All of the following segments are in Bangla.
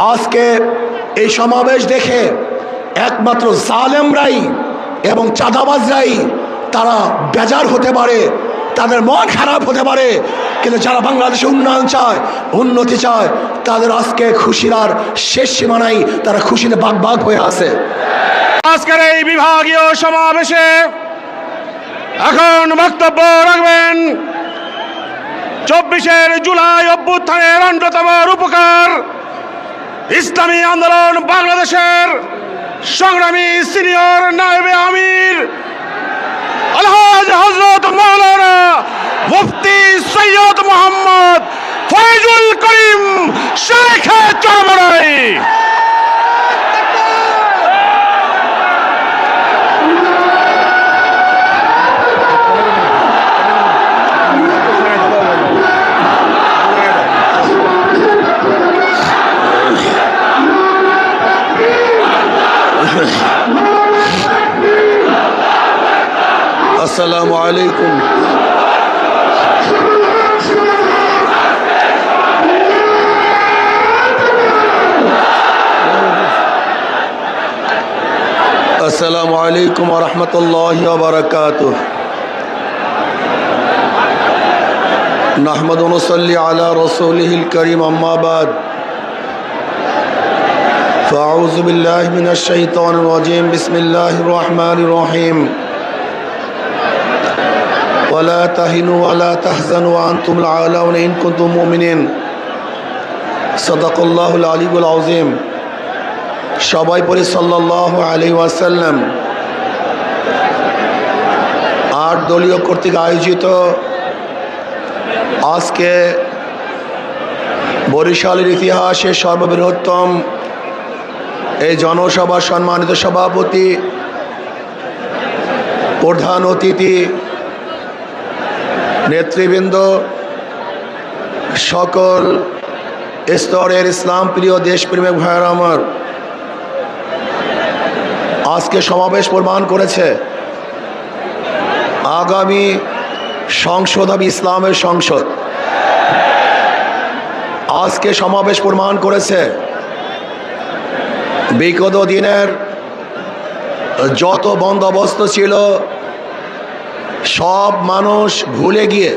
আজকে এই সমাবেশ দেখে একমাত্র জালেমরাই এবং চাঁদাবাজরাই তারা বেজার হতে পারে, তাদের মন খারাপ হতে পারে, কিন্তু যারা বাংলাদেশে উন্নয়ন চায়, উন্নতি চায়, তাদের আজকে খুশির আর শেষ সীমা নাই, তারা খুশিতে বাগ বাগ হয়ে আছে। আজকের এই বিভাগীয় সমাবেশে এখন বক্তব্য রাখবেন 24 জুলাই অভ্যুত্থানের অন্যতম রূপকার ইসলামী আন্দোলন বাংলাদেশের সংগ্রামী সিনিয়র নায়েবে আমির আলহাজ হযরত মাওলানা মুফতি সৈয়দ মোহাম্মদ ফয়জুল করিম শেখ চরমনাই। আসসালামু আলাইকুম। আসসালামু আলাইকুম ওয়া রাহমাতুল্লাহি ওয়া বারাকাতুহু। নাহমাদু ওয়া নুসাল্লি আলা রাসূলিহিল কারীম, আম্মা বাদ। ফাআউযু বিল্লাহি মিনাশ শাইতানির রাজীম। বিসমিল্লাহির রহমানির রহিম। ولا تهنوا ولا تحزنوا وأنتم الأعلون إن كنتم مؤمنين صدق الله العلي العظيم। সবাই পড়ি সাল্লাল্লাহু আলাইহি ওয়াসাল্লাম। 8 দলীয় কর্তৃক আয়োজিত আজকে বরিশালের ইতিহাসে সর্ববৃহত্তম এই জনসভার সম্মানিত সভাপতি, প্রধান অতিথি, নেতৃবৃন্দ, সকল স্তরের ইসলাম প্রিয় দেশপ্রেমিক ভাইয়েরা আমার, আজকে সমাবেশ প্রমাণ করেছে আগামী সংসদ হবে ইসলামের সংসদ। আজকে সমাবেশ প্রমাণ করেছে বিগত দিনের যত বন্দোবস্ত ছিল সব মানুষ ভুলে গিয়ে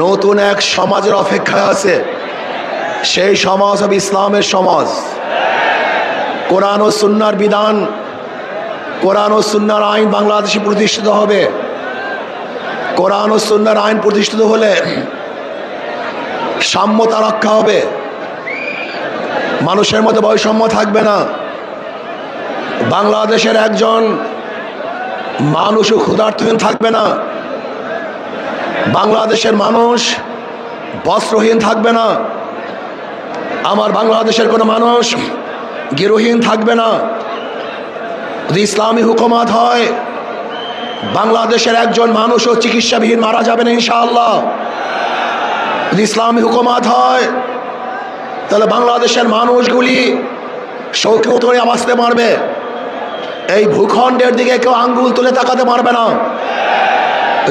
নতুন এক সমাজের অপেক্ষায় আছে। সেই সমাজ হবে ইসলামের সমাজ। কোরআন ও সুন্নাহর বিধান, কোরআন ও সুন্নাহর আইন বাংলাদেশে প্রতিষ্ঠিত হবে। কোরআন ও সুন্নাহর আইন প্রতিষ্ঠিত হলে সাম্যতা রক্ষা হবে, মানুষের মধ্যে বৈষম্য থাকবে না। বাংলাদেশের একজন মানুষও ক্ষুধার্তহীন থাকবে না, বাংলাদেশের মানুষ বস্ত্রহীন থাকবে না, আমার বাংলাদেশের কোনো মানুষ গৃহহীন থাকবে না। যদি ইসলামী হুকুমত হয়, বাংলাদেশের একজন মানুষও চিকিৎসাবিহীন মারা যাবে না ইনশাআল্লাহ। যদি ইসলামী হুকুমত হয়, তাহলে বাংলাদেশের মানুষগুলি শৌখিন করে বাঁচতে পারবে। এই ভূখণ্ডের দিকে কেউ আঙ্গুল তুলে তাকাতে পারবে না।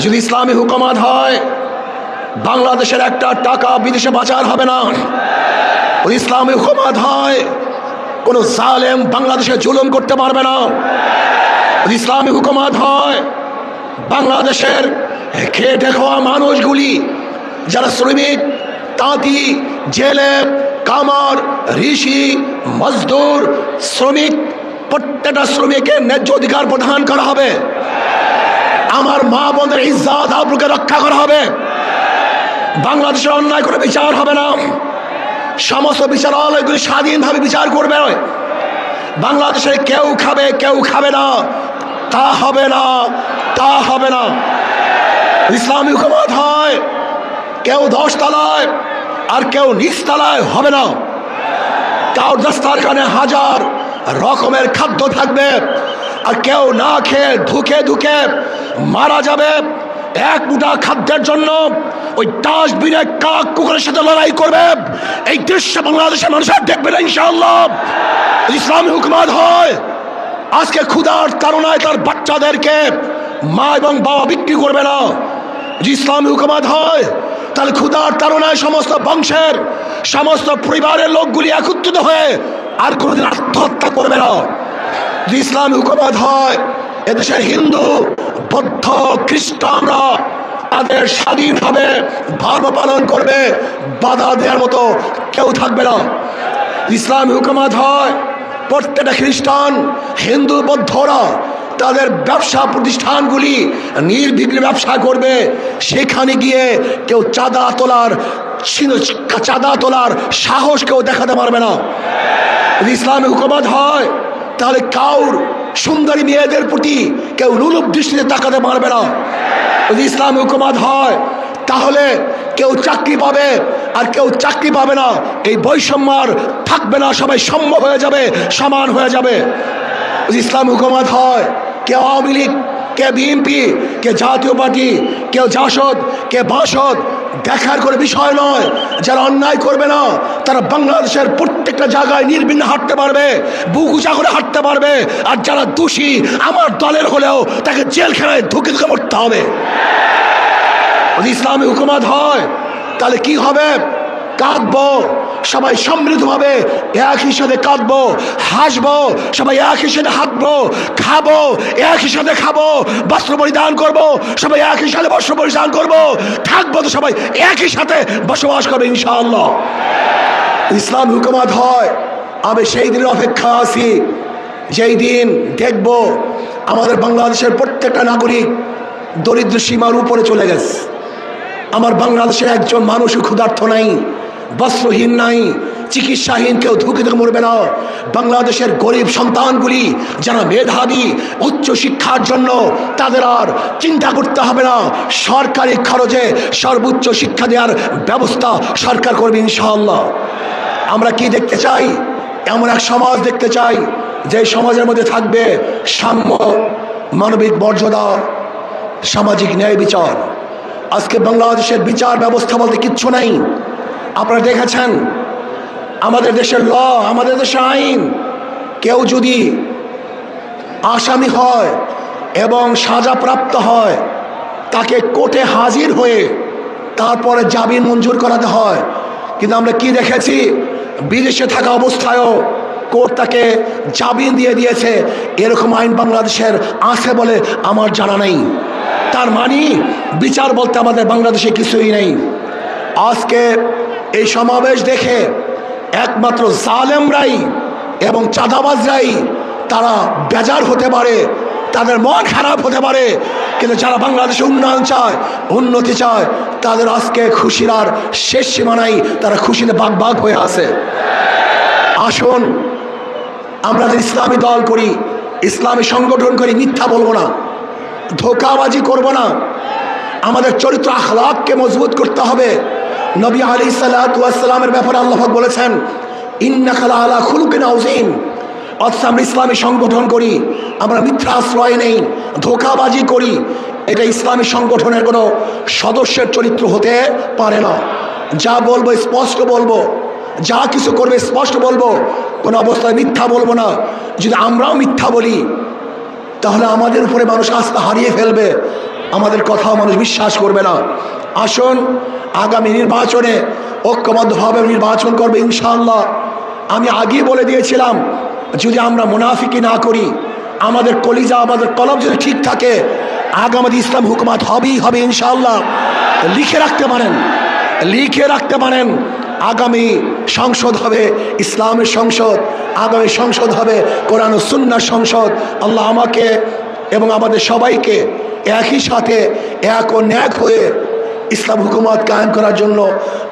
যদি ইসলামী হুকুমত হয়, বাংলাদেশের একটা টাকা বিদেশে পাচার হবে না। যদি ইসলামী হুকুমত হয়, কোনো জালেম বাংলাদেশে জুলুম করতে পারবে না। যদি ইসলামী হুকুমত হয়, বাংলাদেশের খেটে খাওয়া মানুষগুলি, যারা শ্রমিক, তাঁতি, জেলে, কামার, ঋষি, মজদুর, শ্রমিক, প্রত্যেকটা শ্রমিকের ন্যায্য অধিকার প্রদান করা হবে। আমার মা বোনদের ইজ্জত আবরুকে রক্ষা করা হবে। বাংলাদেশের অন্যায় করে বিচার হবে না। সমস্ত বিচারালয়গুলি স্বাধীনভাবে বিচার করবে। বাংলাদেশে কেউ খাবে কেউ খাবে না, তা হবে না, তা হবে না। ইসলামী হুকুমত হয়, কেউ 10 তলায় আর কেউ নিচ তলায় হবে না। কারোর দস্তারখানে হাজার রকমের খাদ্য থাকবে, আর কেউ না খেয়ে ধুকে ধুকে মারা যাবে। এক মুঠা খাদ্যের জন্য ওই ডাস্টবিনে কাক কুকুরের সাথে লড়াই করবে। এই দৃশ্য বাংলাদেশের মানুষের দেখবে না ইনশাআল্লাহ। ইসলামী হুকুমত হয়, আজকে ক্ষুধার তাড়নায় তার বাচ্চাদেরকে মা এবং বাবা বিক্রি করবে না। ইসলামী হুকুমত হয়, তাহলে ক্ষুধার তাড়নায় সমস্ত বংশের সমস্ত পরিবারের লোকগুলি একত্রিত হয়ে আর কোনোদিন আত্মহত্যা করবে না। যদি ইসলামী হুকুমত হয়, এদেশের হিন্দু, বৌদ্ধ, খ্রিস্টানরা তাদের স্বাধীনভাবে ধর্ম পালন করবে, বাধা দেওয়ার মতো কেউ থাকবে না। ইসলামী হুকুমত হয়, প্রত্যেকটা খ্রিস্টান, হিন্দু, বৌদ্ধরা তাদের ব্যবসা প্রতিষ্ঠানগুলি নির্বিঘ্নে ব্যবসা করবে। সেখানে গিয়ে কেউ চাঁদা তোলার সাহস কেউ দেখাতে পারবে না। যদি ইসলামী হুকুমত হয়, তাহলে কাউর সুন্দরী মেয়েদের প্রতি কেউ লোলুপ দৃষ্টিতে তাকাতে পারবে না। যদি ইসলামী হুকুমত হয়, তাহলে কেউ চাকরি পাবে আর কেউ চাকরি পাবে না, এই বৈষম্য আর থাকবে না, সবাই সম হয়ে যাবে, সমান হয়ে যাবে। যদি ইসলামী হুকুমত হয়, কে আওয়ামী লীগ, কে বিএনপি, কে জাতীয় পার্টি, কেউ জাসদ, কে বাসদ দেখার করে বিষয় নয়। যারা অন্যায় করবে না, তারা বাংলাদেশের প্রত্যেকটা জায়গায় নির্বিঘ্নে হাঁটতে পারবে, বুক উঁচা করে হাঁটতে পারবে। আর যারা দোষী আমার দলের হলেও তাকে জেলখানায় ধুকে মরতে হবে। যদি ইসলামী হুকুমত হয়, তাহলে কি হবে? কাঁদবো সবাই সম্মিলিতভাবে, একই সাথে কাঁদবো, হাসবো সবাই, একই সাথে হাঁটবো, খাবো একই সাথে খাবো, বস্ত্র পরিধান করবো সবাই, একই সাথে বস্ত্র পরিধান করবো, থাকবো তো সবাই একই সাথে বসবাস করবে ইনশাআল্লাহ। ইসলাম হুকুমত হয়, আমি সেই দিনের অপেক্ষা আছি যেই দিন দেখব আমাদের বাংলাদেশের প্রত্যেকটা নাগরিক দরিদ্র সীমার উপরে চলে গেছে। আমার বাংলাদেশের একজন মানুষও ক্ষুধার্ত নাই, বস্ত্রহীন নাই, চিকিৎসাহীন কেউ ধুকে ধুকে মরবে না। বাংলাদেশের গরিব সন্তানগুলি যারা মেধাবী, উচ্চ শিক্ষার জন্য তাদের আর চিন্তা করতে হবে না, সরকারি খরচে সর্বোচ্চ শিক্ষা দেওয়ার ব্যবস্থা সরকার করবে ইনশাআল্লাহ। আমরা কি দেখতে চাই? এমন এক সমাজ দেখতে চাই যে সমাজের মধ্যে থাকবে সাম্য, মানবিক মর্যাদা, সামাজিক ন্যায় বিচার। আজকে বাংলাদেশের বিচার ব্যবস্থা বলতে কিচ্ছু নাই। আপনারা দেখেছেন আমাদের দেশের ল, আমাদের দেশের আইন, কেউ যদি আসামি হয় এবং সাজাপ্রাপ্ত হয়, তাকে কোর্টে হাজির হয়ে তারপরে জামিন মঞ্জুর করাতে হয়। কিন্তু আমরা কি দেখেছি, বিদেশে থাকা অবস্থায়ও কোর্ট তাকে জামিন দিয়ে দিয়েছে। এরকম আইন বাংলাদেশের আছে বলে আমার জানা নেই। তার মানে বিচার বলতে আমাদের বাংলাদেশে কিছুই নেই। আজকে এই সমাবেশ দেখে একমাত্র জালেমরাই এবং চাঁদাবাজরাই তারা বেজার হতে পারে, তাদের মন খারাপ হতে পারে, কিন্তু যারা বাংলাদেশে উন্নয়ন চায়, উন্নতি চায়, তাদের আজকে খুশির আর শেষ সীমা নাই, তারা খুশিতে বাগ হয়ে আছে। আসুন আমরা যে ইসলামী দল করি, ইসলামী সংগঠন করি, মিথ্যা বলবো না, ধোঁকাবাজি করব না। আমাদের চরিত্র আখলাককে মজবুত করতে হবে। নবী আলাইহিসসালাতু ওয়াসসালামের ব্যাপারে আল্লাহ পাক বলেছেন, ইন্নাকা লাআলা খুলুকিন আযীম। অথচ আমরা ইসলামী সংগঠন করি, আমরা মিথ্যা আশ্রয় নেই, ধোঁকাবাজি করি। এটা ইসলামী সংগঠনের কোনো সদস্যের চরিত্র হতে পারে না। যা বলবো স্পষ্ট বলবো, যা কিছু করবে স্পষ্ট বলবো, কোনো অবস্থায় মিথ্যা বলবো না। যদি আমরাও মিথ্যা বলি, তাহলে আমাদের উপরে মানুষ আস্থা হারিয়ে ফেলবে, আমাদের কথাও মানুষ বিশ্বাস করবে না। আসুন আগামী নির্বাচনে ঐক্যবদ্ধভাবে নির্বাচন করবে ইনশাআল্লাহ। আমি আগেই বলে দিয়েছিলাম, যদি আমরা মুনাফিকি না করি, আমাদের কলিজা, আমাদের কলব যদি ঠিক থাকে, আগামী ইসলাম হুকুমত হবেই হবে ইনশাআল্লাহ। লিখে রাখতে পারেন আগামী সংসদ হবে ইসলামের সংসদ, আগামী সংসদ হবে কোরআন ও সুন্নাহর সংসদ। আল্লাহ আমাকে এবং আমাদের সবাইকে একই সাথে এক ও ন্যাক হয়ে ইসলাম হুকুমত কায়েম করার জন্য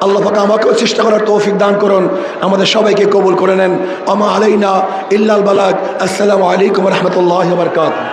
আল্লাহ পাক আমাকেও চেষ্টা করার তৌফিক দান করুন, আমাদের সবাইকে কবুল করে নেন। আমা আলাইনা ইল্লাল বালাগ। আসসালামু আলাইকুম ওয়া রাহমাতুল্লাহি ওয়া বারাকাতুহু।